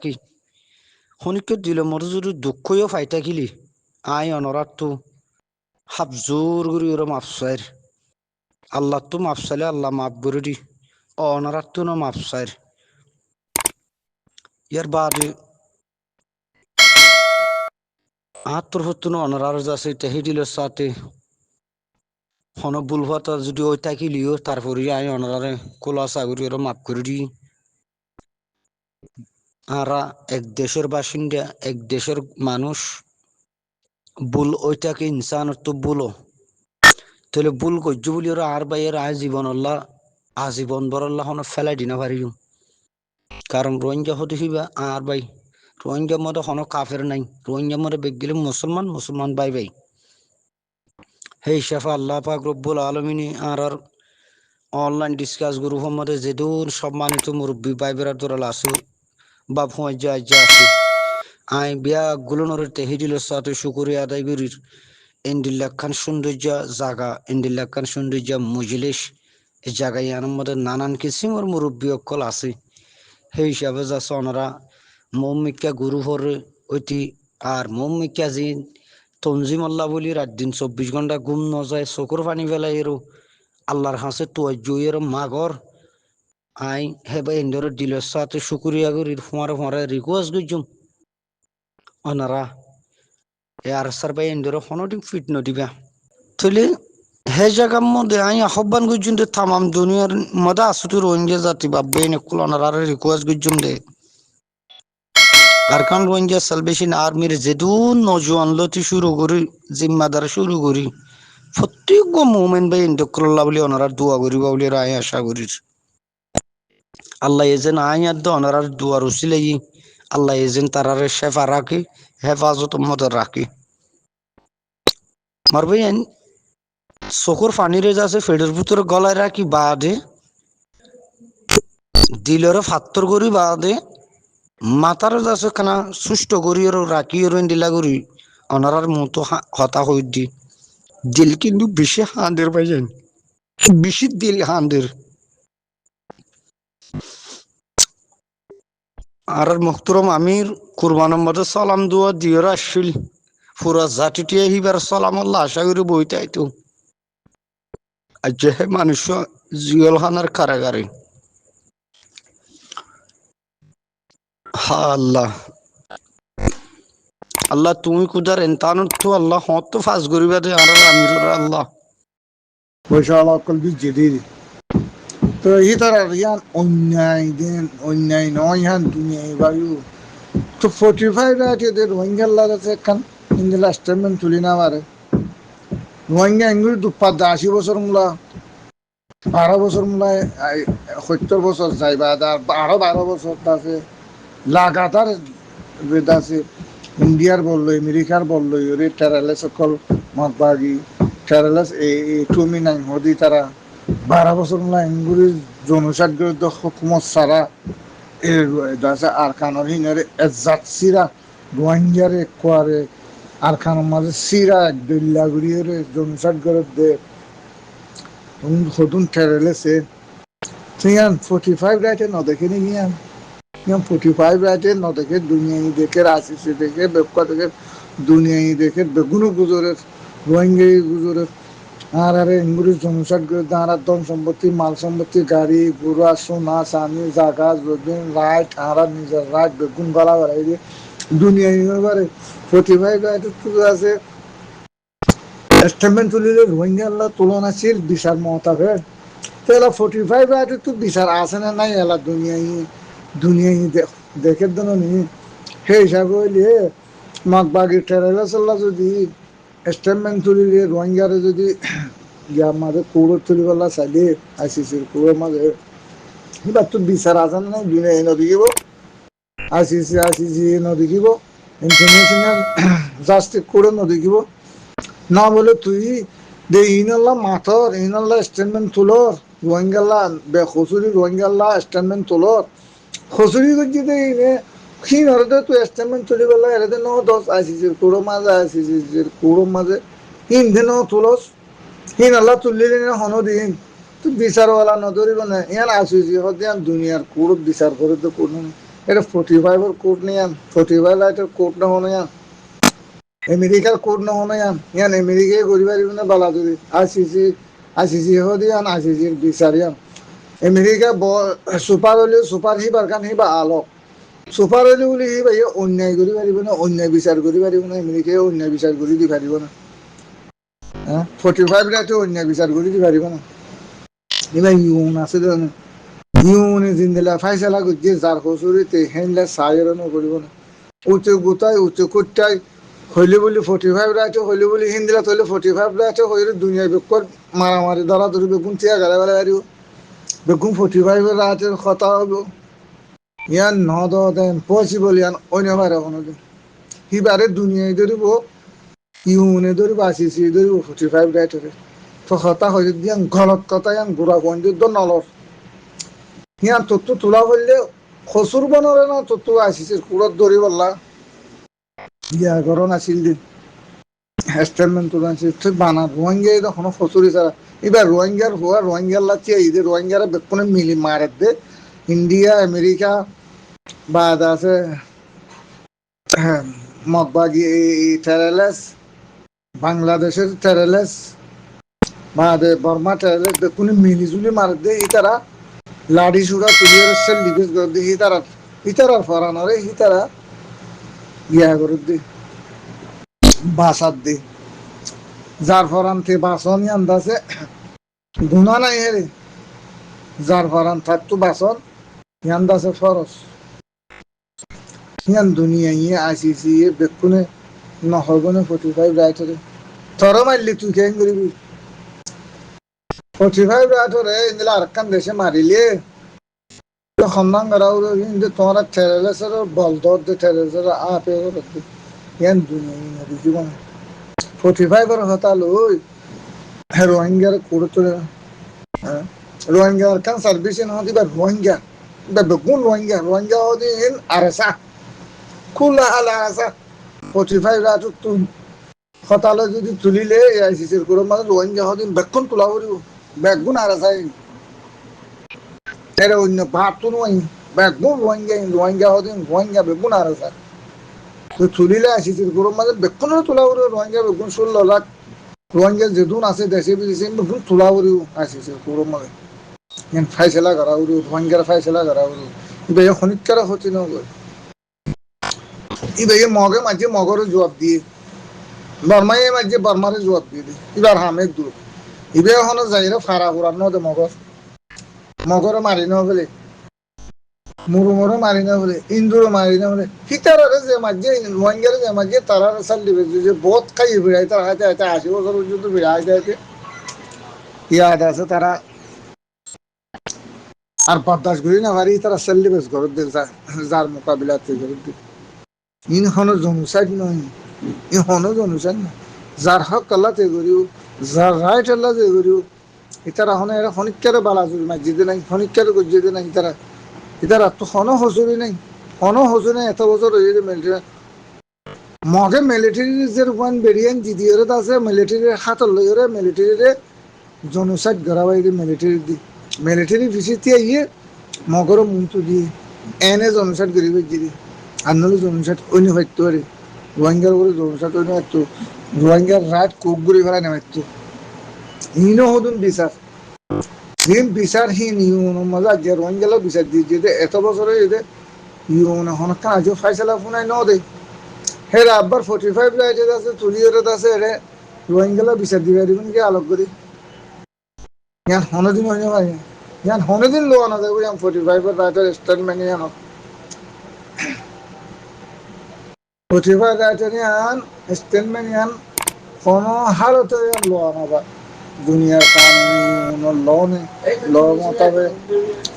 থাকি শনিকে দিলে মোর যদি দুঃখও ফাই থাকিলি আই অনরাত তো হাফ জোর করি ওরা মাফসাইর আল্লাহ তো মাফসালে আল্লাহ মাফ করে দি অনরাত তো না মাফসাইর ইয়ার বাদে আত্মর হতুন অনারার যাচ্ছে তেহি দিল সাথে হন বুলভাতা যদি ওই থাকিলিও তারপরে আই অনারারে কোলা সাগরি ওরা মাফ করে দি আরা এক দেশের বাসিন্দা এক দেশের মানুষ ভুল ওইটাকে ইনসানের তো ভুলো তাহলে ভুল করছো বলি ওরা আর বাইয়ের আজীবন বর আল্লাহ ফেলাই দিনা পারিও কারণ রোহিঙ্গা হতে হিবা আর ভাই রোহিঙ্গার মধ্যে কোনো কাফের নাই রোহিঙ্গার মধ্যে বেগ গেলে মুসলমান ভাই ভাই হে শাফা আল্লাহ পাক রব্বুল আলমিনী আর অনলাইন ডিসকাস গ্রুপের মধ্যে যেদূর সম্মানিত মুরব্বী ভাই বেড়ার আছে বা ফোঁজ যা আছে আই বিয়া গুলোনের তেহিদিলের সাথে শুকুরিয়া আদায় করির ইন্দিল্লাখান সৌন্দর্য জাগা ইন্দিল্লাখান সৌন্দর্য মজলিস এই জায়গায় আনার মধ্যে নানান কিসিমের মুরব্বী অকল আছে সেই হিসাবে যাচ্ছে ওনারা মৌমিকা গুরু হরে ঐতি আর মৌমিকা যে তঞ্জিম আল্লাহ বলি রাত দিন 24 ঘন্টা ঘুম ন যায় চকুর পানি ফেলাই এরো আল্লাহর হাসে তো জয়ের মাগর আই হেবা ইন্দোর দিলের সাথে শুকুরিয়া করি ফোঁয়ারে রিকোয়েস্ট করছুম ওনারা আর স্যার ভাই ইন্দোর হনটি ফিট নদিবা তাহলে হে জায়গার মধ্যে আমি আহ্বান করছুম যে তামাম দুনিয়ার মধ্যে আসুতে রোহিঙ্গা জাতি বা বেন একুল ওনারা রিকোয়েস্ট করছুম দে আরকান রোহিঙ্গা সালভেশন আর্মির যেদুন নজওয়ান লতি শুরু করি জিম্মাদার শুরু করি প্রত্যেক মুভমেন্ট ভাই ইন্দুল্লাহ বলে ওনারা দোয়া করিবা বলে আয় আশা করি আল্লাহ এজেন আয়াত দ ওনারার দোয়ার উসিলাই আল্লাহ এজেন তারারে শেফা রাখি হেফাজত মত রাখি মার ভাই চকুর পানিরে যাচ্ছে ফেডের ভিতরে গলায় রাখি বাদে দিলের ফাত্তর করি বাদে মাথার যাচ্ছে কানা সুস্থ করি রাখি দিলা করি ওনারার মতো হতা হই দি দিল কিন্তু বেশি হাঁদের পাই যান বেশি দিল হাঁদের আর মুখতরম আমির কুরবান মধ্যে সালাম দুয়া দিয়ের আসছিল পুরা জাতিটিয়ে হিবার সালাম আল্লাহ আশা করি বইতে আইতো আর যে মানুষ জিয়ল খানার কারাগারে হা আল্লাহ আল্লাহ তুমি কুদার এনতানুর তো আল্লাহ হত তো ফাঁস করিবা দে আর আমির আল্লাহ পয়সা কলবি জেদির তো এই তার ইয়ান অন্যায় নয় ইয়ান দুনিয়ায় বায়ু তো 45 রাতে এদের রোহিঙ্গাল্লার আছে একখান ইন্দিলা স্টেটমেন্ট তুলি না পারে রোহিঙ্গা এঙ্গুলি দুপাত 80 বছর মূলা 12 বছর মূলায় 70 বছর যাইবা আরো 12 বছর আছে লাগাতার আছে ইন্ডিয়ার বললো আমেরিকার বললো ওরে টেরালে সকল মতবাগি টেরালেস এই টুমি নাই হদি তারা 12 বছর মূলা এঙ্গুলি জনসাদ হুকুমত সারা আর কানোর হিনারে এজাত সিরা রোহিঙ্গারে কোয়ারে আর খানোর মাঝে সিরা এক দল্লা ঘুরিয়ে জনসাদ করে দে হতুন টেরেলেছে ইয়ান 45 রাইটে ন দেখে নি ইয়ান 45 রাইটে ন দেখে দুনিয়ায় দেখে আসিছে দেখে বেপকা দেখে দুনিয়ায় দেখে বেগুনো গুজরের রোহিঙ্গা গুজরের আর আরে ইংরেজ জনসাট করে দাঁড়ার ধন সম্পত্তি মাল সম্পত্তি গাড়ি ঘোড়া সোনা চানি জাগা জমিন রাইট আর নিজের রাইট বেগুন গলা বাড়াই দিয়ে দুনিয়ায় এবারে 45 রাইটে আছে স্টেটমেন্ট তুলিলে রোহিঙ্গা আল্লাহ তুলনাশীল বিশাল মতাবের তাহলে 45 রাইটে তো বিচার আছে না নাই এলা দুনিয়ায় দেখে দেন নি সেই হিসাবে হইলে মাকবাগি টেরালাসাল্লাহ যদি স্টেটমেন্ট তুলিলে রোহিঙ্গারে যদি ইয়ার মাঝে কৌড় তুলিবেলা চাইলে আইসিসির কৌড়ের মাঝে এবার তো বিচার আছে না নাই দুনিয়ায় নদীব আইসিসি নদীব ইন্টারন্যাশনাল জাস্টিস কোর্টে নদীব না বলে তুই দে ইনাল্লাহ মাথর ইনাল্লাহ স্টেটমেন্ট তুলর রোহিঙ্গাল্লা খসুরি রোহিঙ্গাল্লা স্টেটমেন্ট তুলর খসুরি করছি দে ইনে ক্ষীণ হরে তুই স্টেটমেন্ট তুলি বেলা এর ন দশ আইসিসির কোড়ো মাঝে আইসিসির কোড়ো মাঝে হিন্দে ন তুলস হিন আল্লাহ তুললি না হন দিন তুই বিচারওয়ালা নধরিব না ইয়ান আইসিসি হতে দুনিয়ার কোড়ো বিচার করে তো কোনো এটা 45 কোড নিয়ে 45 লাইটের কোড না হনে আমেরিকার কোড না হনে ইয়ান আমেরিকায় করি পারিব না বালা যদি আইসিসি হদি আইসিসির বিচারিয়ান আমেরিকা সুপার হলে সুপার হিবার কান হিবা আলোক সুপার হলে বলে হিবা ইয়ে অন্যায় করি পারিব না অন্যায় বিচার করি পারিব না আমেরিকায় অন্যায় বিচার করি দি পারিব না হ্যাঁ 45 রাতে অন্যায় বিচার করি দি পারিব না এবার ইউন আছে ইউনে জিন্দেলা ফাইসালা করছে যার হসুরিতে হেনলে সায়রনও করিব না উঁচু গোটাই উঁচু কুটাই হইলে বলি 45 রাইতে হইলে বলি হিন্দিলা তৈলে 45 রাইতে হইলে দুনিয়া বেকর মারামারি ধরা ধরি বেগুন টিয়া গাড়া বেলা বাড়িব বেগুন 45 রাইতের কথা হইব ইয়ান নদ দেন পসিবল ইয়ান অন্য বাইরে কোনোদিন হিবারে দুনিয়ায় ধরিব ইউনে ধরিব আইসিসি ধরিব 45 রাইতে তো কথা হইলে দিয়ান গলত কথা ইয়ান গুড়া বন্ধুত্ব নলর ইয়ান তত্ত্ব তোলা বললে খসুর বনরে না তত্ত্ব আইসিসির কুড়ত ধরি বললা ইয়া গরণ আসিল দিন স্টেটমেন্ট তুলে আনছি তুই বানা রোহিঙ্গা তখন খসুরি ছাড়া এবার রোহিঙ্গার হওয়া রোহিঙ্গার লাগছে এই যে রোহিঙ্গারা বেকুনে মিলি মারে দে ইন্ডিয়া আমেরিকা বা আছে মগবাগি টেরেলেস বাংলাদেশের টেরেলেস বা বর্মা টেরেলেস বেকুনে মিলিজুলি মারে দে তারা লাড়ি সুড়া তুলিয়ে সেলিব্রেট করে দিয়ে ইতারার ফরানরে ইতারা ইয়া করে দি বাসার দি যার ফরান তে বাসন আন্দাজে গুণা নাই হেরে যার ফরান থাকতো বাসন আন্দাজে ফরস ইয়ান দুনিয়া ইয়ে আইসিসি ইয়ে বেকুনে নহবনে 45 রাইটরে থর মারলি তুই কেন করিবি 45 রাইটরে ইন্দিলা আরেকখান দেশে মারিলে খন্দান করাও কিন্তু তোমার টেরেলেসের বল দর দে টেরেলেসের আপে করতে ইয়ান দুনিয়া জীবন 45 এর হতা লই রোহিঙ্গার করতে রোহিঙ্গার কান সার্ভিস ন দিবা রোহিঙ্গা বা বেগুন রোহিঙ্গা হদি ইন আরসা কুলা আলা আসা 45 রাত তু হতালে যদি তুলিলে আইসিসির করে মানে রোহিঙ্গা হদি বেগুন তুলা করিব বেগুন আরসা এর অন্য ভাত নয় বেগুন রোহিঙ্গা হদি রোহিঙ্গা বেগুন আরসা তো তুলিলে আইসিসির করে মানে বেগুন তুলা করিব রোহিঙ্গা বেগুন 16 লাখ রোহিঙ্গা যেদুন আছে দেশে বিদেশে বেগুন তুলা করিব আইসিসির করে মানে ইয়ান ফাইসলা করা উড়ু রোহিঙ্গার ফাইসলা করা উড়ু ইবে খনিকারা হতি ন ইবে মগে মাঝে মগরে জবাব দিয়ে বর্মায় মাঝে বর্মারে জবাব দিয়ে দি এবার হামে দূর ইবে এখন যাইরে ফারা ফুরান ন দে মগরে মারি ন বলে মুরুমরে মারি না বলে ইন্দুরে মারি না বলে হিতারে যে মাঝে রোহিঙ্গারে যে মাঝে তারা সাল দিবে যে বহুত খাই বিড়াই তারা হাতে হাতে 80 বছর পর্যন্ত বিড়াই দেয় ইয়াদ আছে তারা আর বরদাস্ত করি না পারি তারা সেলিব্রেট করে দে যার মোকাবিলাতে করে দে ইন হনো জনুসাইড নয় ই হনো জনুসাইড না যার হক আল্লাহ তে করিও যার রাইট আল্লাহ তে করিও ইতারা হনে এরা খনিকারে বালা জুরি মসজিদে নাই খনিকারে গজ্জিদে নাই ইতারা তো হনো হসুরি নাই এত বছর হয়ে যে মিলিটারি মগে মিলিটারি যে ওয়ান বেরিয়ান জিদিয়রে আছে মিলিটারি হাতর লইরে মিলিটারি জনুসাইড গরাবাই দি মিলিটারি ভিসিতে আইয়ে মগর মুন্তু দিয়ে এনে জনসাট গরিব জিদি আন্দোলন জনসাট অন্য হইতে পারে রোহিঙ্গার করে জনসাট অন্য হইতো রোহিঙ্গার রাত কোক গুড়ি ফেলা নেমাইতো হিনো হদুন বিচার হীন ইউন মজা যে রোহিঙ্গালা বিচার দিয়ে যে এত বছরে যে ইউন হনকা আজ ফাইসলা ফুনাই ন দে হেরা আব্বার 45 রাইটে আছে তুলিয়রে আছে রে রোহিঙ্গালা বিচার দিবে দিবেন কি আলোক করি ইয়ান হনদিন হইনে ভাই ইয়ান হনদিন লো না যাবে ইয়ান 45 এর রাইটার স্টেটমেন্ট ইয়ান 45 রাইটার ইয়ান স্টেটমেন্ট ইয়ান কোন হালতে ইয়ান লো না বা দুনিয়ার কানুন ল মতাবে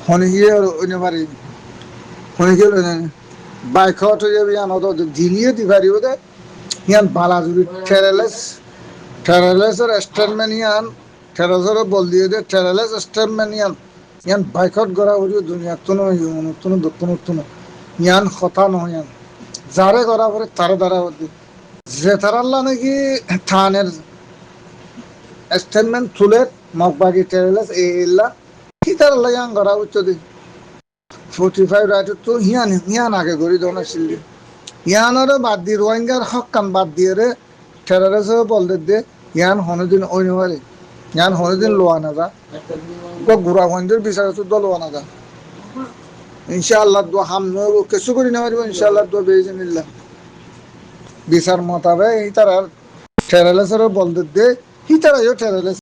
হনে গিয়ে ওইনে পারি হনে গিয়ে বাইকট হয়ে যাবে ইয়ান অত দিলিয়ে দি পারিব দে ইয়ান বালাজুরি টেরেলেসের স্টেটমেন্ট ইয়ান টেরেলেসের বল দিয়ে দে টেরেলেস স্টেটমেন্ট ইয়ান বাইকট করা হইল দুনিয়ার তো দক্ষিণ ইয়ান কথা নহয় ইয়ান যারে করা পরে তারে দ্বারা হতে যে তারাল্লা নাকি থানের স্টেটমেন্ট তুলে মগবাগি টেরেলেস এল্লা কি তারাল্লা ইয়ান করা হচ্ছে দি 45 রাইট তো হিয়ান আগে গড়ি দোনা ছিলি ইয়ানরে বাদ দি রোহিঙ্গার হক কান বাদ দিয়ে রে টেরারিস্ট বলতে দে ইয়ান হনদিন ওইনওয়ারি ইয়ান হনদিন লোয়ানা যা গুড়া হন্দের বিচার তো দল লোয়ানা যা ইনশাআল্লাহ দোয়া হাম কিছু করি না পারিব ইনশাআল্লাহ দোয়া বেইজিনিল্লাহ বিচার মোতাবেক এই তারা টেরারিস্ট বলতে দে হি তারা টেরারিস্ট